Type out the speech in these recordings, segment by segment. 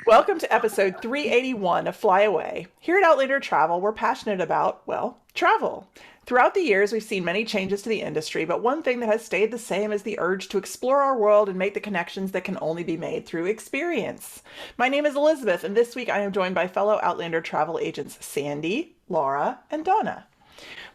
Welcome to episode 381 of Fly Away. Here at Outlander Travel, we're passionate about, well, travel. Throughout the years, we've seen many changes to the industry, but one thing that has stayed the same is the urge to explore our world and make the connections that can only be made through experience. My name is Elizabeth, and this week I am joined by fellow Outlander travel agents Sandy, Laura, and Donna.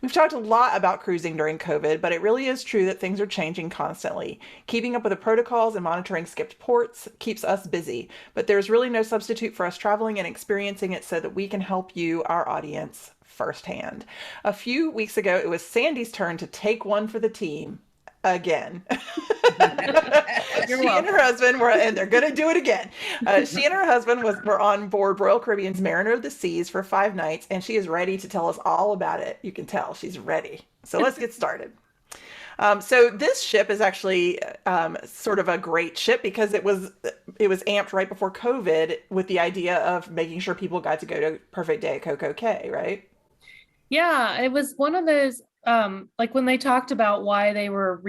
We've talked a lot about cruising during COVID, but it really is true that things are changing constantly. Keeping up with the protocols and monitoring skipped ports keeps us busy, but there's really no substitute for us traveling and experiencing it so that we can help you, our audience, firsthand. A few weeks ago, it was Sandy's turn to take one for the team again. You're She and her husband were, and they're going to do it again. She and her husband were on board Royal Caribbean's Mariner of the Seas for 5 nights, and she is ready to tell us all about it. You can tell she's ready. So let's get started. So this ship is actually sort of a great ship because it was amped right before COVID with the idea of making sure people got to go to Perfect Day at Coco Cay, right? Yeah, it was one of those like when they talked about why they were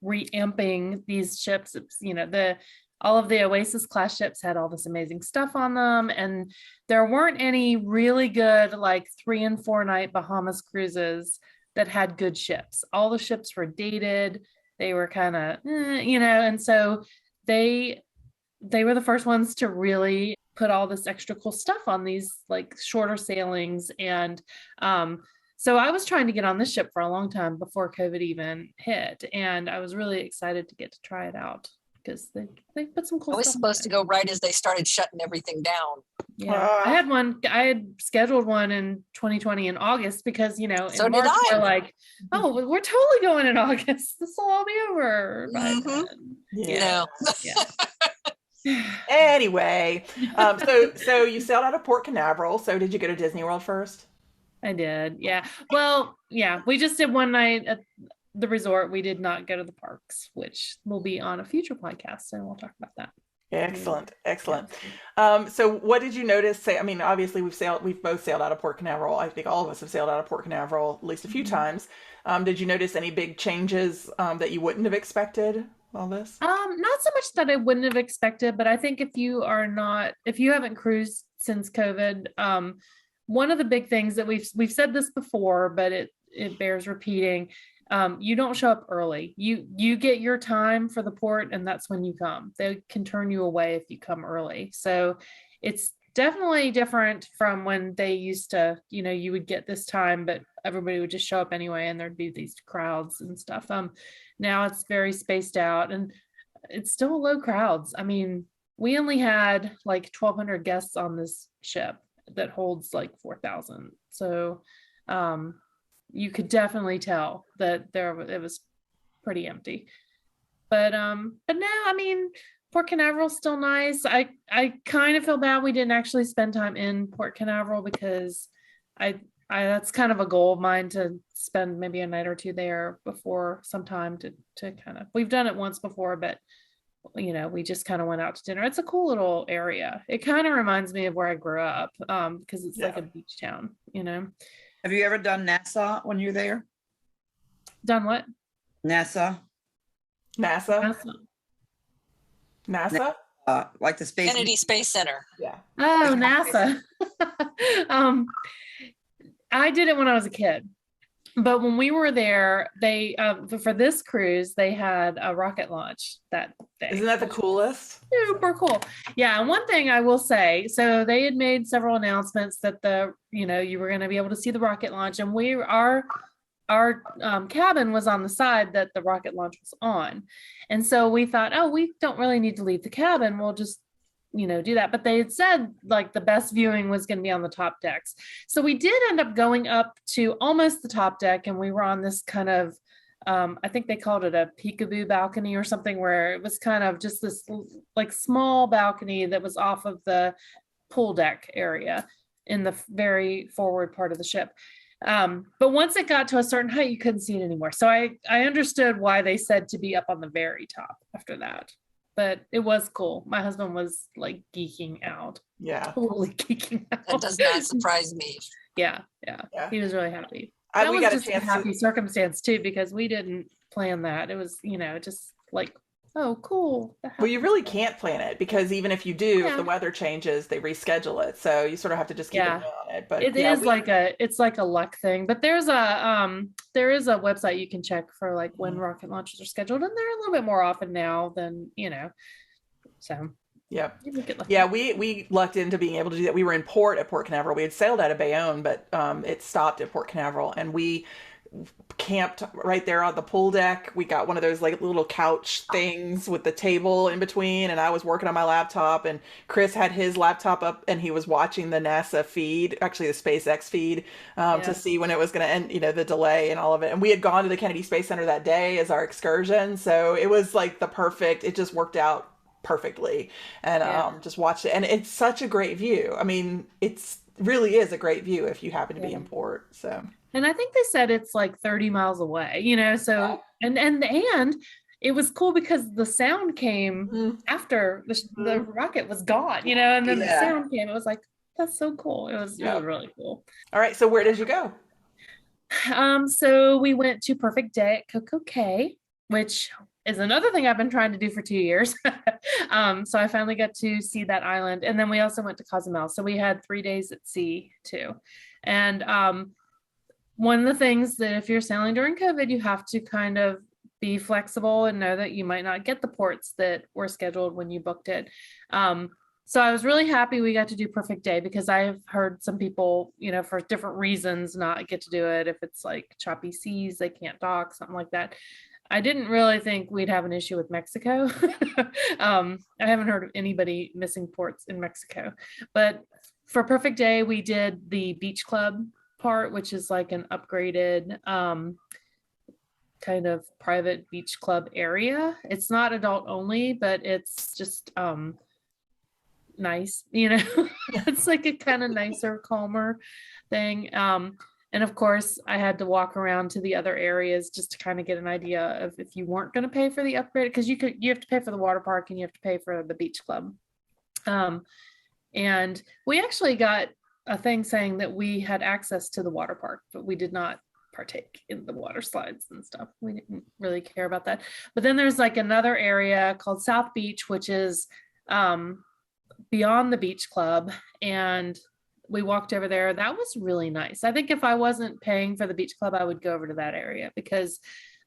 reamping these ships, it's, the all of the Oasis class ships had all this amazing stuff on them, and there weren't any really good like 3 and 4 night Bahamas cruises that had good ships. All the ships were dated. They were kind of, and so they they were the first ones to really put all this extra cool stuff on these like shorter sailings. And so I was trying to get on this ship for a long time before COVID even hit, and I was really excited to get to try it out because they put some cool I was stuff supposed to on it. go right as they started shutting everything down. Yeah, I had scheduled one in 2020 in August because, So in did March I. we're like, oh, we're totally going in August. This will all be over by Mhm. then. Yeah. Yeah. Anyway, so you sailed out of Port Canaveral. So did you go to Disney World first? I did. Yeah. Well, yeah, we just did one night at the resort. We did not go to the parks, which will be on a future podcast, and we'll talk about that. Excellent, excellent. Yeah. So what did you notice? Say, I mean, obviously we've both sailed out of Port Canaveral. I think all of us have sailed out of Port Canaveral at least a few Mhm. times. Did you notice any big changes that you wouldn't have expected? All this? Not so much that I wouldn't have expected, but I think if you haven't cruised since COVID, one of the big things that we've said this before, but it bears repeating. You don't show up early. You get your time for the port, and that's when you come. They can turn you away if you come early. So it's definitely different from when they used to, you would get this time, but everybody would just show up anyway, and there'd be these crowds and stuff. Now it's very spaced out, and it's still low crowds. I mean, we only had like 1,200 guests on this ship that holds like 4,000. So you could definitely tell that it was pretty empty. But now, I mean, Port Canaveral's still nice. I kind of feel bad we didn't actually spend time in Port Canaveral because I that's kind of a goal of mine to spend maybe a night or two there before sometime to kind of, we've done it once before, but we just kind of went out to dinner. It's a cool little area. It kind of reminds me of where I grew up, because it's like Yeah. a beach town, Have you ever done NASA when you're there? Done what? NASA, NASA? NASA? like the space. Kennedy Space Center. Yeah. Oh, NASA. I did it when I was a kid, but when we were there, they for this cruise they had a rocket launch that day. Isn't that the coolest? Super cool. Yeah, and one thing I will say, so they had made several announcements that you were going to be able to see the rocket launch, and our cabin was on the side that the rocket launch was on, and so we thought, oh, we don't really need to leave the cabin. We'll just do that. But they had said like the best viewing was going to be on the top decks. So we did end up going up to almost the top deck, and we were on this kind of, I think they called it a peekaboo balcony or something, where it was kind of just this like small balcony that was off of the pool deck area in the very forward part of the ship. But once it got to a certain height, you couldn't see it anymore. So I understood why they said to be up on the very top after that. But it was cool. My husband was like geeking out. Yeah. Totally geeking out. That does not surprise me. Yeah. Yeah. He was really happy. That We was got a just a chance happy circumstance too, because we didn't plan that. It was, just like oh, cool. That Well, you happens. really can't plan it because even if you do, if the Yeah. weather changes, they reschedule it. So you sort of have to just keep an Yeah. eye on it. But It yeah, is like it's like a luck thing, but there is a website you can check for like when rocket launches are scheduled, and they're a little bit more often now than, so yeah. you can get lucky. Yeah, we lucked into being able to do that. We were in port at Port Canaveral. We had sailed out of Bayonne, but it stopped at Port Canaveral, and we camped right there on the pool deck. We got one of those like little couch things with the table in between, and I was working on my laptop, and Chris had his laptop up, and he was watching the NASA feed, actually the SpaceX feed, to Yeah. see when it was going to end, the delay and all of it. And we had gone to the Kennedy Space Center that day as our excursion, so it was like the perfect. It just worked out perfectly, and Yeah. just watched it, and it's such a great view. I mean, it's really is a great view if you happen to be Yeah. in port. So And I think they said it's like 30 miles away, so and it was cool because the sound came Mhm. after the rocket was gone, and then the Yeah. sound came. It was like, that's so cool. It was really cool. All right, so where did you go? So we went to Perfect Day at Coco Cay, which is another thing I've been trying to do for 2 years. So I finally got to see that island. And then we also went to Cozumel. So we had 3 days at sea too. And one of the things that if you're sailing during COVID, you have to kind of be flexible and know that you might not get the ports that were scheduled when you booked it. So I was really happy we got to do Perfect Day because I've heard some people, for different reasons not get to do it. If it's like choppy seas, they can't dock, something like that. I didn't really think we'd have an issue with Mexico. I haven't heard of anybody missing ports in Mexico. But for Perfect Day, we did the beach club part, which is like an upgraded kind of private beach club area. It's not adult only, but it's just nice, it's like a kind of nicer, calmer thing. And of course I had to walk around to the other areas just to kind of get an idea of if you weren't going to pay for the upgrade, because you have to pay for the water park and you have to pay for the beach club. And we actually got a thing saying that we had access to the water park, but we did not partake in the water slides and stuff. We didn't really care about that. But then there's like another area called South Beach, which is beyond the beach club, and we walked over there. That was really nice. I think if I wasn't paying for the beach club, I would go over to that area because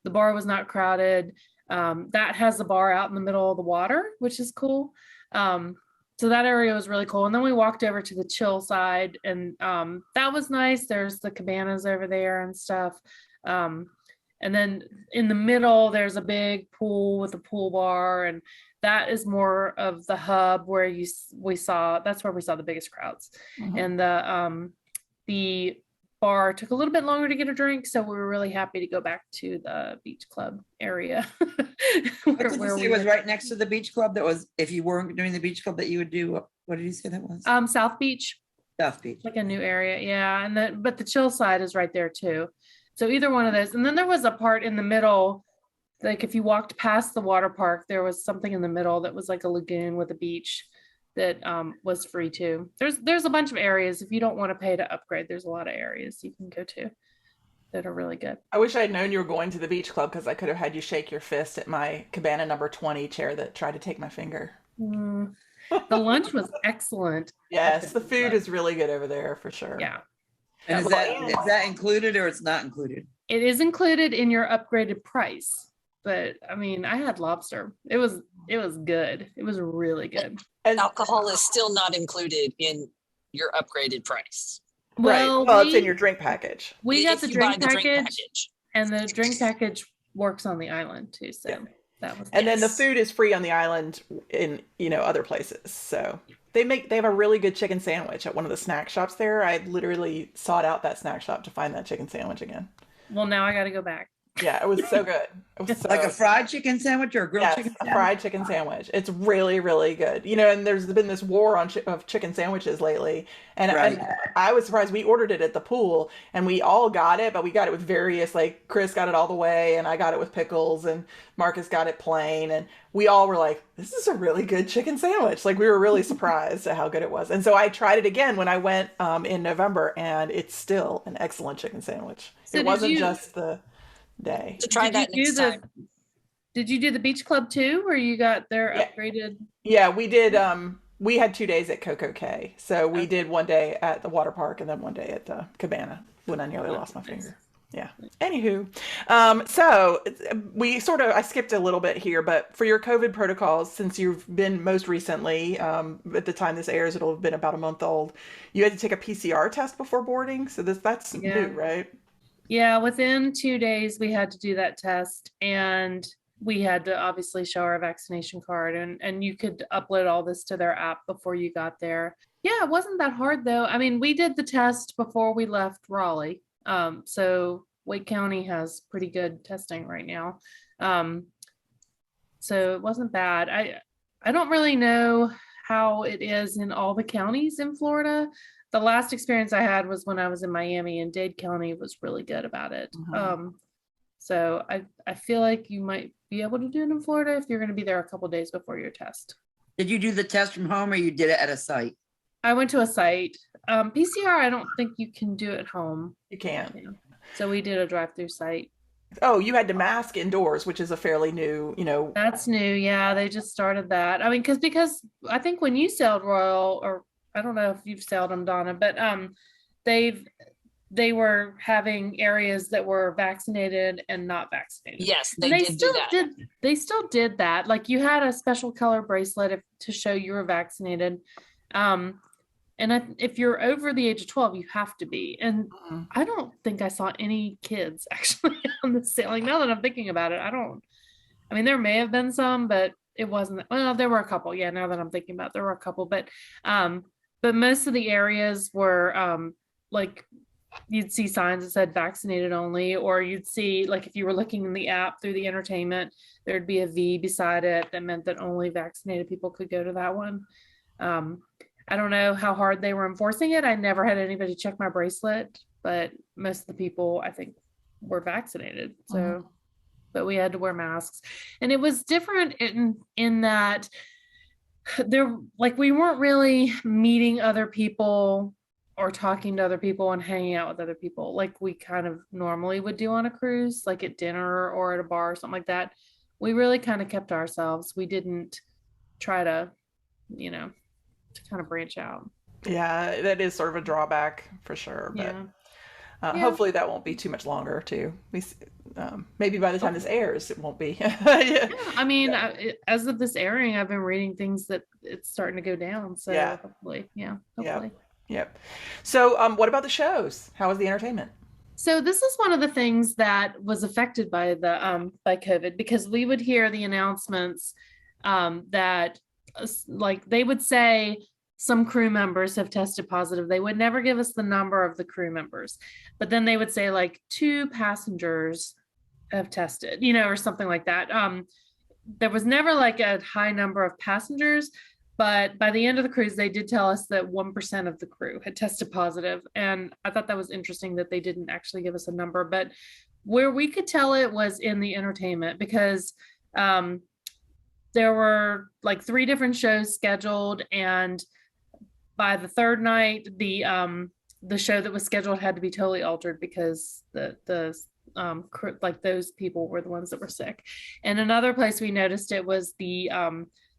the bar was not crowded. That has the bar out in the middle of the water, which is cool. So that area was really cool. And then we walked over to the chill side, and that was nice. There's the cabanas over there and stuff. And then in the middle, there's a big pool with a pool bar, and that is more of the hub where that's where we saw the biggest crowds. And the bar took a little bit longer to get a drink, so we were really happy to go back to the beach club area. What did you say was right next to the beach club? That was, if you weren't doing the beach club, that you would do, what did you say that was? South Beach, South Beach. like a new area. Yeah. And but the chill side is right there too. So either one of those. And then there was a part in the middle, like if you walked past the water park, there was something in the middle that was like a lagoon with a beach that was free too. There's a bunch of areas. If you don't want to pay to upgrade, there's a lot of areas you can go to that are really good. I wish I had known you were going to the beach club because I could have had you shake your fist at my cabana number 20 chair that tried to take my finger. The lunch was excellent. Yes, the food is really good over there for sure. Yeah. And is that included or it's not included? It is included in your upgraded price. But I mean, I had lobster. It was good. It was really good. And Alcohol is still not included in your upgraded price. well, it's in your drink package. We got the If you buy drink the package, and the drink package works on the island too. So that was And then the Yes. food is free on the island in, other places. So they have a really good chicken sandwich at one of the snack shops there. I literally sought out that snack shop to find that chicken sandwich again. Well, now I got to go back. Yeah, it was so good. It was so Like a fried chicken sandwich or a grilled yes, chicken a sandwich? fried chicken sandwich. It's really, really good. And there's been this war of chicken sandwiches lately. And, Right. and I was surprised. We ordered it at the pool and we all got it, but we got it with various, like Chris got it all the way and I got it with pickles and Marcus got it plain. And we all were like, this is a really good chicken sandwich. Like we were really surprised at how good it was. And so I tried it again when I went in November and it's still an excellent chicken sandwich. So it did wasn't you- just the day. To try Did that you next do time. Did you do the beach club too, or you got their Yeah. upgraded? Yeah, we did. We had 2 days at Coco Cay. So we Okay. did one day at the water park and then one day at the cabana when I nearly Oh, lost my nice. finger. Yeah. Anywho, so we sort of, I skipped a little bit here, but for your COVID protocols, since you've been most recently, at the time this airs, it'll have been about a month old. You had to take a PCR test before boarding. So that's new, Yeah. right? Yeah, within 2 days we had to do that test, and we had to obviously show our vaccination card, and you could upload all this to their app before you got there. Yeah, it wasn't that hard though. I mean, we did the test before we left Raleigh. So Wake County has pretty good testing right now. Um, so it wasn't bad. I don't really know how it is in all the counties in Florida. The last experience I had was when I was in Miami, and Dade County was really good about it. So I feel like you might be able to do it in Florida if you're going to be there a couple days before your test. Did you do the test from home or you did it at a site? I went to a site. PCR, I don't think you can do at home. You can't. Yeah. So we did a drive-through site. Oh, you had to mask indoors, which is a fairly new, That's new. Yeah, they just started that. I mean, because I think when you sailed Royal, or I don't know if you've sailed them, Donna, but they were having areas that were vaccinated and not vaccinated. Yes, And they did do that. They still did that. Like you had a special color bracelet to show you were vaccinated. And if you're over the age of 12, you have to be. And I don't think I saw any kids actually on the sailing. Now that I'm thinking about it, I mean, there may have been some, but it wasn't. Well, there were a couple. Yeah, now that I'm thinking about it, there were a couple. But most of the areas were like you'd see signs that said vaccinated only, or you'd see, like, if you were looking in the app through the entertainment, there'd be a V beside it that meant that only vaccinated people could go to that one. I don't know how hard they were enforcing it. I never had anybody check my bracelet, but most of the people I think were vaccinated. So, but we had to wear masks, and it was different in that we weren't really meeting other people or talking to other people and hanging out with other people like we kind of normally would do on a cruise, like at dinner or at a bar or something like that. We really kind of kept to ourselves. We didn't try to, to kind of branch out. Yeah, that is sort of a drawback for sure. But hopefully that won't be too much longer too. Maybe by the time this airs, it won't be. Yeah, I mean, as of this airing, I've been reading things that it's starting to go down. So hopefully. Yep. So what about the shows? How was the entertainment? So this is one of the things that was affected by the by COVID, because we would hear the announcements that like they would say some crew members have tested positive. They would never give us the number of the crew members, but then they would say like 2 passengers have tested, or something like that. There was never like a high number of passengers, but by the end of the cruise, they did tell us that 1% of the crew had tested positive. And I thought that was interesting that they didn't actually give us a number, but where we could tell it was in the entertainment, because there were like 3 different shows scheduled, and by the third night, the show that was scheduled had to be totally altered because the like those people were the ones that were sick. And another place we noticed it was the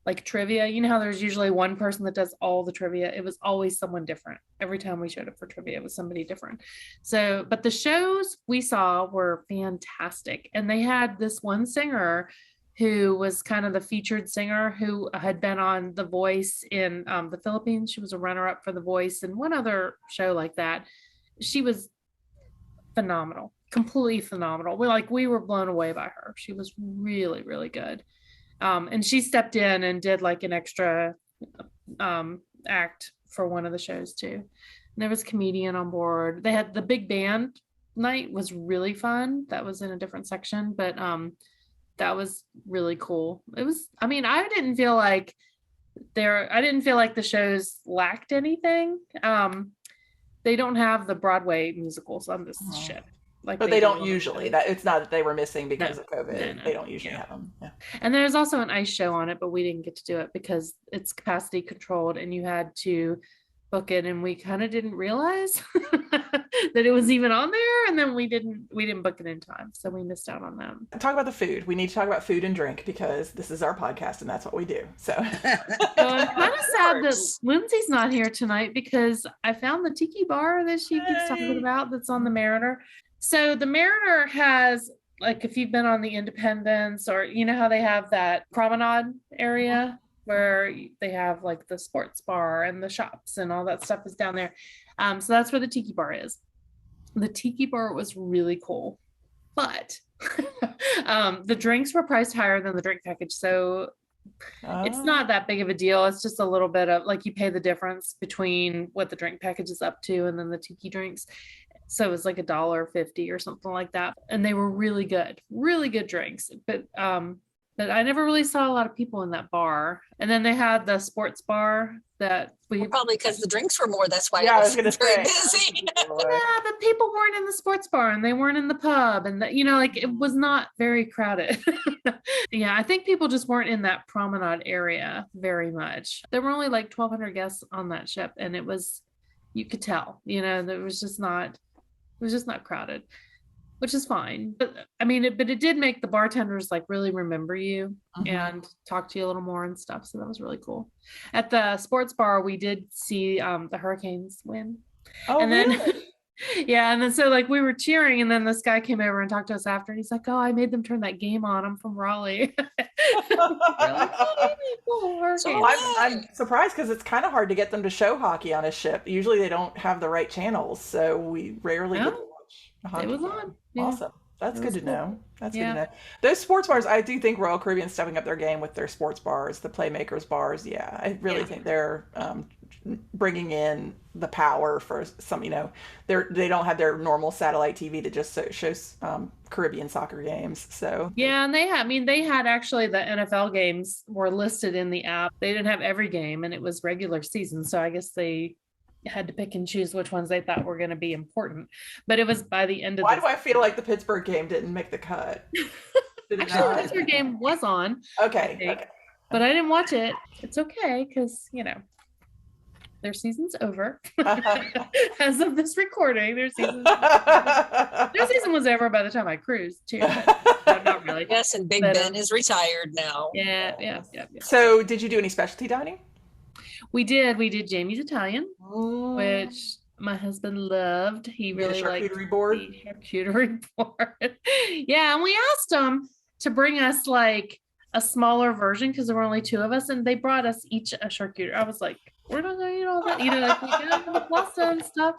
like trivia. You know how there's usually one person that does all the trivia? It was always someone different. Every time we showed up for trivia, it was somebody different. So, but the shows we saw were fantastic. And they had this one singer who was kind of the featured singer, who had been on The Voice in the Philippines. She was a runner-up for The Voice and one other show like that. She was phenomenal, completely phenomenal. We were blown away by her. She was really, really good. And she stepped in and did like an extra act for one of the shows too. And there was a comedian on board. They had the big band night, was really fun. That was in a different section, but that was really cool. It was, I mean, I didn't feel like the shows lacked anything. They don't have the Broadway musicals on this ship. But they don't usually. That it's not that they were missing because of COVID. No. They don't usually have them. Yeah. And there's also an ice show on it, but we didn't get to do it because it's capacity controlled, and you had to book it, and we kind of didn't realize that it was even on there, and then we didn't book it in time, so we missed out on them. Talk about the food. We need to talk about food and drink because this is our podcast and that's what we do. So So I'm kind of sad that Lindsay's not here tonight because I found the tiki bar that she keeps talking about that's on the Mariner. So the Mariner has, like, if you've been on the Independence, or you know how they have that promenade area where they have like the sports bar and the shops and all that stuff is down there. So that's where the tiki bar is. The tiki bar was really cool, but the drinks were priced higher than the drink package. So it's not that big of a deal. It's just a little bit of like, you pay the difference between what the drink package is up to and then the tiki drinks. So it was like $1.50 or something like that. And they were really good drinks. But I never really saw a lot of people in that bar. And then they had the sports bar that we probably because the drinks were more. That's why Yeah, I it was was gonna very say. busy. yeah, but people weren't in the sports bar and they weren't in the pub, and that, you know, like it was not very crowded. Yeah, I think people just weren't in that promenade area very much. There were only like 1,200 guests on that ship, and it was, you could tell, you know, that it was just not crowded, which is fine. But I mean, it did make the bartenders like really remember you and talk to you a little more and stuff. So that was really cool. At the sports bar, we did see the Hurricanes win. Oh, And then really? yeah, and then so like we were cheering, and then this guy came over and talked to us after, and he's like, "Oh, I made them turn that game on. I'm from Raleigh." We're like, "Oh, cool, Hurricanes." Well, I'm surprised because it's kind of hard to get them to show hockey on a ship. Usually they don't have the right channels, so we rarely get to watch a hockey It was game. on. Yeah. Awesome. That's It good was to cool. know. That's good Yeah. to know. Those sports bars, I do think Royal Caribbean stepping up their game with their sports bars, the Playmakers bars. Yeah, I really Yeah. think they're bringing in the power for some. You know, they don't have their normal satellite TV that just shows Caribbean soccer games. So Yeah, and they had actually the NFL games were listed in the app. They didn't have every game, and it was regular season, so I guess they had to pick and choose which ones they thought were going to be important. But it was by the end of why do I feel like the Pittsburgh game didn't make the cut? Did it actually, the not? Pittsburgh game was on, Okay. think. Okay. but I didn't watch it. It's okay because, you know, their season's over. As of this recording, their season was over by the time I cruised too. But not really. Yes, and Big But, Ben is retired now. Yeah. So, did you do any specialty dining? We did Jamie's Italian, which my husband loved. He really liked charcuterie board. the charcuterie board. Yeah, and we asked him to bring us like a smaller version because there were only two of us, and they brought us each a charcuterie. I was like, we're not gonna eat all that, you know, like we got the pasta and stuff.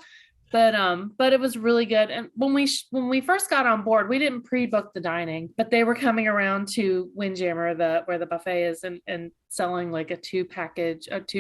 But it was really good. And when we first got on board, we didn't pre-book the dining, but they were coming around to Windjammer, where the buffet is, and selling like a two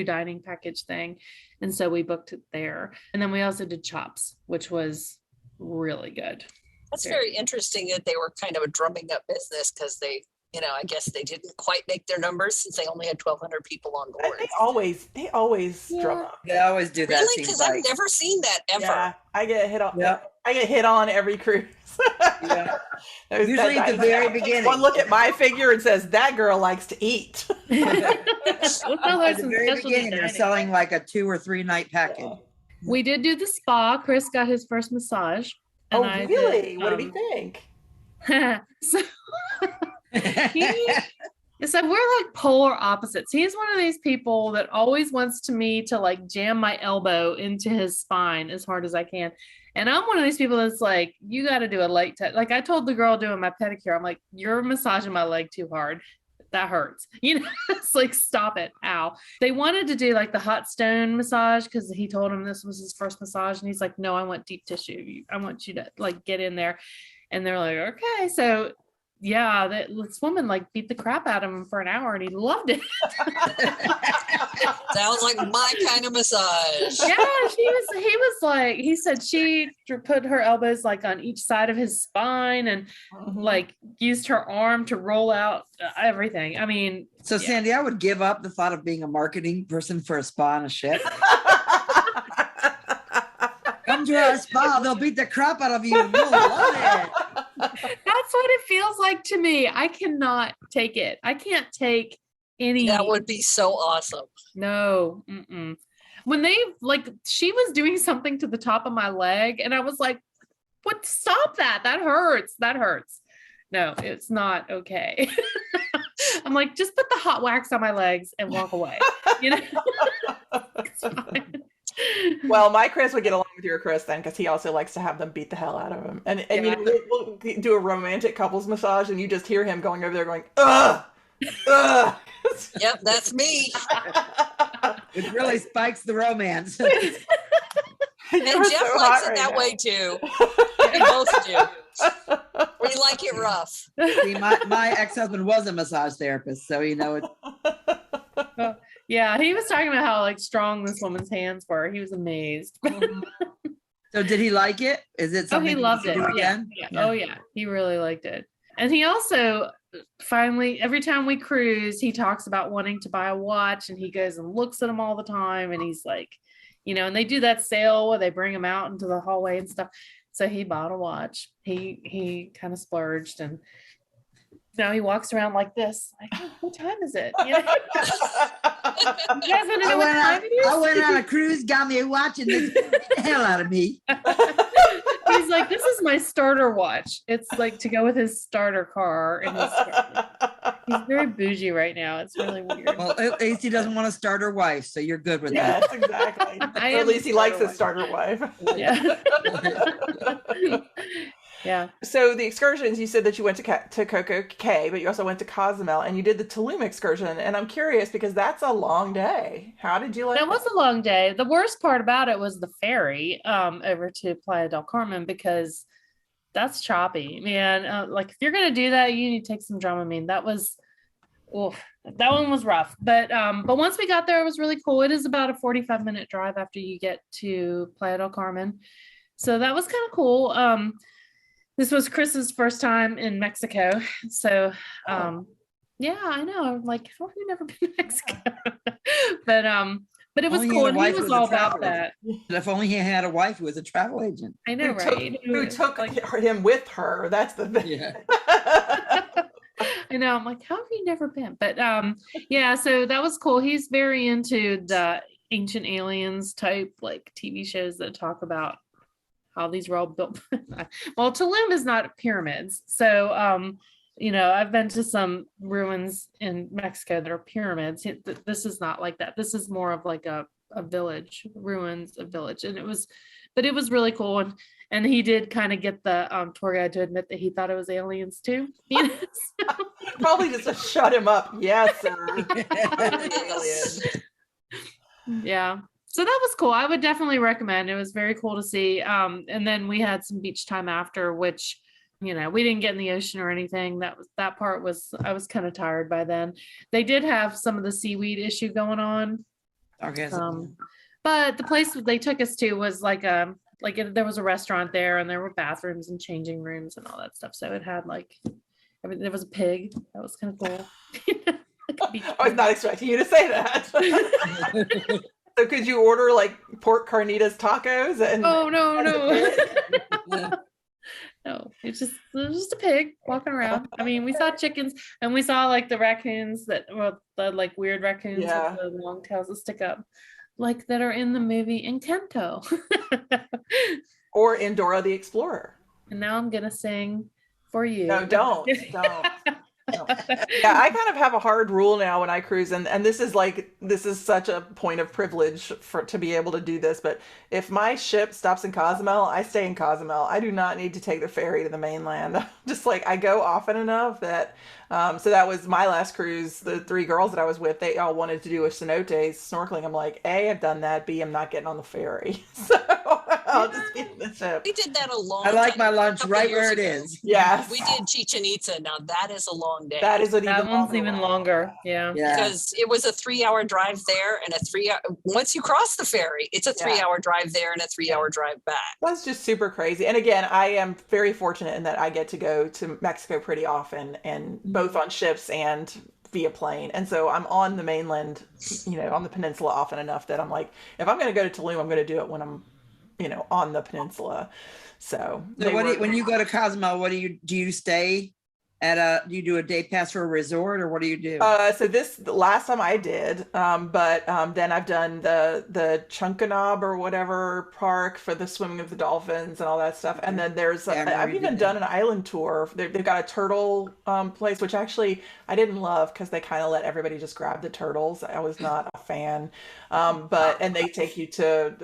dining package thing. And so we booked it there. And then we also did chops, which was really good. That's very interesting that they were kind of a drumming up business because they, you know, I guess they didn't quite make their numbers since they only had 1,200 people on board. They always drum up. They always do that. Really? Because I've never seen that ever. Yeah, I get hit on. Yeah. I get hit on every cruise. Yeah. Usually at the very beginning. One look at my figure and says that girl likes to eat. At the very beginning, they're selling like a 2 or 3 night package. We did do the spa. Chris got his first massage. Oh, I really? did, What did he think? So we're like polar opposites. He's one of these people that always wants me to like jam my elbow into his spine as hard as I can. And I'm one of these people that's like, you got to do a leg touch. Like I told the girl doing my pedicure, I'm like, you're massaging my leg too hard. That hurts. You know, it's like, stop it. Ow. They wanted to do like the hot stone massage because he told him this was his first massage. And he's like, no, I want deep tissue. I want you to like get in there. And they're like, okay. So yeah, this woman like beat the crap out of him for an hour and he loved it. Sounds like my kind of massage. Yeah, he said she put her elbows like on each side of his spine and like used her arm to roll out everything. I mean, So yeah. Sandy, I would give up the thought of being a marketing person for a spa on a ship. Come to our spa, they'll beat the crap out of you. You'll love it. That's what it feels like to me. I cannot take it. I can't take any. That would be so awesome. No. Mm-mm. when they like, she was doing something to the top of my leg, and I was like, "What? Stop that! That hurts! That hurts!" No, it's not okay. I'm like, just put the hot wax on my legs and walk away. You know. It's fine. Well, my Chris would get along with your Chris then, because he also likes to have them beat the hell out of him. And Yeah. we'll do a romantic couples massage, and you just hear him going over there going, ugh, ugh. Yep, that's me. It really spikes the romance. And You're Jeff so likes hot it right that now. way too. We both do. We like it rough. See, my ex-husband was a massage therapist, so Yeah, he was talking about how like strong this woman's hands were. He was amazed. So did he like it? Is it Oh, something he you loved could it. do Yeah. again? Yeah. Oh yeah, he really liked it. And he also finally, every time we cruise, he talks about wanting to buy a watch, and he goes and looks at them all the time, and he's like, and they do that sale where they bring him out into the hallway and stuff. So he bought a watch. He kind of splurged, and now he walks around like this, like, "Oh, what time is it?" You guys want to know what time it is? I went on a cruise, got me a watch, and this beat the hell out of me. He's like, "This is my starter watch. It's like to go with his starter car." And he's very bougie right now. It's really weird. Well, at least he doesn't want to start her wife, so you're good with Yes, exactly. Or at least he likes his starter wife. Yeah. that. Yeah. So the excursions, you said that you went to Coco Cay, but you also went to Cozumel, and you did the Tulum excursion. And I'm curious because that's a long day. How did you like That was a long day. The worst part about it was the ferry over to Playa del Carmen, because that's choppy, man. Like if you're gonna do that, you need to take some Dramamine. That one was rough. But once we got there, it was really cool. It is about a 45-minute drive after you get to Playa del Carmen. So that was kind of cool. This was Chris's first time in Mexico. So yeah, I know. I'm like, oh, you've never been to Mexico. But it was Only cool. had a And he wife was who was a all about travel that. If only he had a wife who was a travel agent. I know, right? Who took Like, him with her? That's the thing. Yeah. I know. I'm like, how have you never been? But yeah, so that was cool. He's very into the ancient aliens type like TV shows that talk about how these were all built. Well, Tulum is not pyramids. So I've been to some ruins in Mexico that are pyramids. This is not like that. This is more of like a village, ruins of village. And it was really cool. And he did kind of get the tour guide to admit that he thought it was aliens too. Probably just to shut him up. Yes, sir. Yeah. So that was cool. I would definitely recommend. It was very cool to see. And then we had some beach time after, which, we didn't get in the ocean or anything. I was kind of tired by then. They did have some of the seaweed issue going on. Okay. But the place they took us to was there was a restaurant there, and there were bathrooms and changing rooms and all that stuff. So it had there was a pig. That was kind of cool. I was not expecting you to say that. So could you order like pork carnitas tacos? And oh no. No, it's just a pig walking around. I mean, we saw chickens, and we saw like the raccoons the weird raccoons with the long tails that stick up, like that are in the movie Encanto. Or in Dora the Explorer. And now I'm gonna sing for you. No, don't. Yeah, I kind of have a hard rule now when I cruise, and this is such a point of privilege to be able to do this. But if my ship stops in Cozumel, I stay in Cozumel. I do not need to take the ferry to the mainland. Just like I go often enough that. So that was my last cruise. The 3 girls that I was with, they all wanted to do a cenote snorkeling. I'm like, A, I've done that. B, I'm not getting on the ferry. So I'll just be in the ship. We did that a long I like time my ago, a lunch couple right years where it ago. is. Yes. We did Chichen Itza. Now that is a long day. That is That one's even longer. Yeah. Because it was a 3-hour drive there and once you cross the ferry, it's a 3-hour drive there and a 3-hour drive back. That's just super crazy. And again, I am very fortunate in that I get to go to Mexico pretty often, and both on ships and via plane. And so I'm on the mainland, on the peninsula often enough that I'm like, if I'm going to go to Tulum, I'm going to do it when I'm, on the peninsula. So when you go to Cozumel, do you stay do you do a day pass for a resort or what do you do? So the last time I did, but then I've done the Chunkanab or whatever park for the swimming of the dolphins and all that stuff. And then I've even done an island tour. They've got a turtle place, which actually I didn't love because they kind of let everybody just grab the turtles. I was not a fan. And they take you to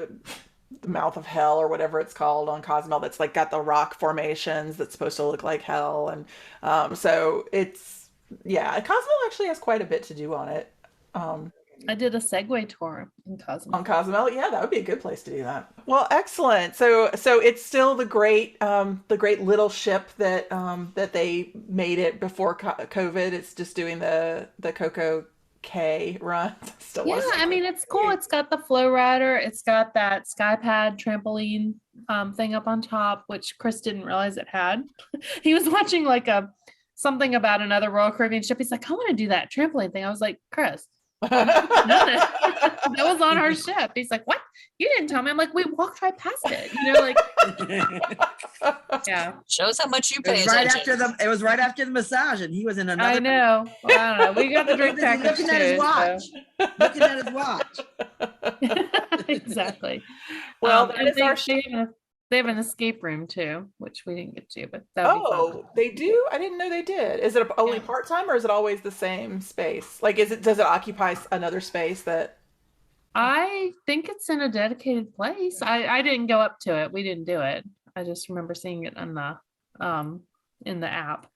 the mouth of hell or whatever it's called on Cozumel, that's like got the rock formations that's supposed to look like hell. And so it's, yeah, Cozumel actually has quite a bit to do on it. I did a Segway tour in Cozumel. On Cozumel, yeah, that would be a good place to do that. Well, excellent. So it's still the great little ship that that they made it before COVID. It's just doing the Coco K run. Yeah, I mean, it's cool. It's got the flow rider. It's got that SkyPad trampoline thing up on top, which Chris didn't realize it had. He was watching like something about another Royal Caribbean ship. He's like, I want to do that trampoline thing. I was like, Chris, that was on our ship. He's like, what? You didn't tell me. I'm like, we walked right past it. You know, like, yeah. Shows how much you pay It was right after the massage, and he was in another. I know. Well, I don't know. We got the drink package looking at his watch. So. Looking at his watch. Exactly. Well, that is our show. They have an escape room too, which we didn't get to, but that would be fun. They do? I didn't know they did. Is it only part-time or is it always the same space? Like, does it occupy another space that? I think it's in a dedicated place. I didn't go up to it. We didn't do it. I just remember seeing it in the app.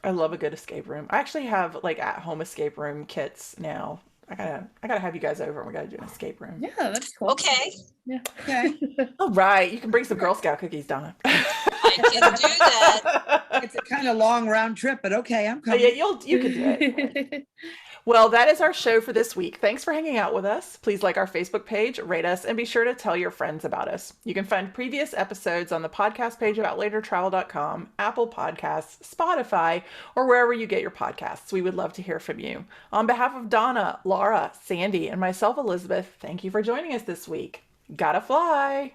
I love a good escape room. I actually have like at-home escape room kits now. I gotta have you guys over and we gotta do an escape room. Yeah, that's cool. Okay. Yeah. Okay. All right. You can bring some Girl Scout cookies, Donna. I can do that. It's a kind of long round trip, but okay, I'm coming. Yeah, you can do it. Well, that is our show for this week. Thanks for hanging out with us. Please like our Facebook page, rate us, and be sure to tell your friends about us. You can find previous episodes on the podcast page of outlandertravel.com, Apple Podcasts, Spotify, or wherever you get your podcasts. We would love to hear from you. On behalf of Donna, Laura, Sandy, and myself, Elizabeth, thank you for joining us this week. Gotta fly.